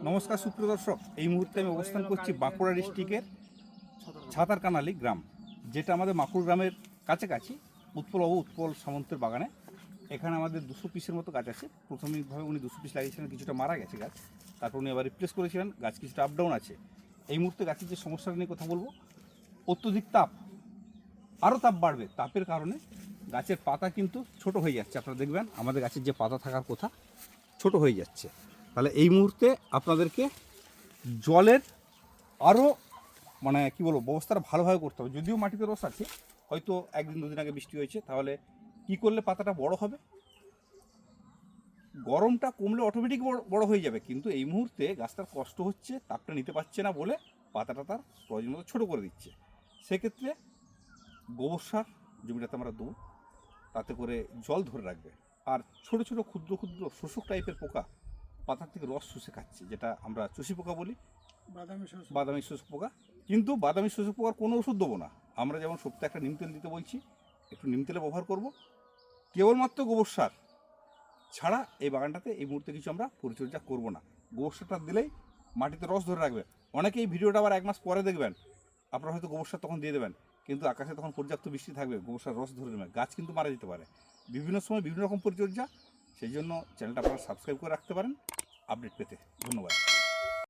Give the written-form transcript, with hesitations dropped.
নমস্কার সুপ্রিয় দর্শক, এই মুহূর্তে আমি অবস্থান করছি বাঁকুড়া ডিস্ট্রিক্টের ছাতারকানালি গ্রাম, যেটা আমাদের মাকুড় গ্রামের কাছাকাছি উৎপল সামন্তের বাগানে। এখানে আমাদের 200 পিসের মতো গাছ আছে। প্রাথমিকভাবে উনি 200 পিস লাগিয়েছিলেন, কিছুটা মারা গেছে গাছ, তারপর উনি আবার রিপ্লেস করেছিলেন। গাছ কিছুটা আপ ডাউন আছে। এই মুহূর্তে গাছের যে সমস্যাটা নিয়ে কথা বলবো, অত্যধিক তাপ, আরও তাপ বাড়বে। তাপের কারণে গাছের পাতা কিন্তু ছোট হয়ে যাচ্ছে। আপনারা দেখবেন আমাদের গাছের যে পাতা থাকার কথা ছোট হয়ে যাচ্ছে। তাহলে এই মুহূর্তে আপনাদেরকে জলের আরও কি বলবো, ব্যবস্থাটা ভালোভাবে করতে হবে। যদিও মাটিতে রস আছে, হয়তো একদিন দুদিন আগে বৃষ্টি হয়েছে, তাহলে কি করলে পাতাটা বড় হবে? গরমটা কমলে অটোমেটিক বড় হয়ে যাবে, কিন্তু এই মুহূর্তে গাছটার কষ্ট হচ্ছে, তাপটা নিতে পারছে না বলে পাতাটা তার প্রয়োজন মতো ছোটো করে দিচ্ছে। সেক্ষেত্রে গোবর সার জমিটাতে আমরা দেবো, তাতে করে জল ধরে রাখবে। আর ছোট ছোট ক্ষুদ্র ক্ষুদ্র শোষক টাইপের পোকা পাতার থেকে রস শুষে খাচ্ছে, যেটা আমরা চষি পোকা বলি, বাদামি শোষক পোকা। কিন্তু বাদামি শোষক পোকার কোনো ওষুধ দেবো না। আমরা যেমন সপ্তাহে একটা নিম তেল দিতে বলছি, একটু নিম তেলে ব্যবহার করব। কেবলমাত্র গোবর সার ছাড়া এই বাগানটাতে এই মুহূর্তে কিছু আমরা পরিচর্যা করব না। গোবর সারটা দিলেই মাটিতে রস ধরে রাখবে। অনেকে এই ভিডিওটা আবার 1 মাস পরে দেখবেন, আপনারা হয়তো গোবর সার তখন দিয়ে দেবেন, কিন্তু আকাশে তখন পর্যাপ্ত বৃষ্টি থাকবে, গোবর সার রস ধরে নেবে, গাছ কিন্তু মারা যেতে পারে। বিভিন্ন সময় বিভিন্ন রকম পরিচর্যা, সেই জন্য চ্যানেলটা আপনারা সাবস্ক্রাইব করে রাখতে পারেন আপডেট পেতে। ধন্যবাদ।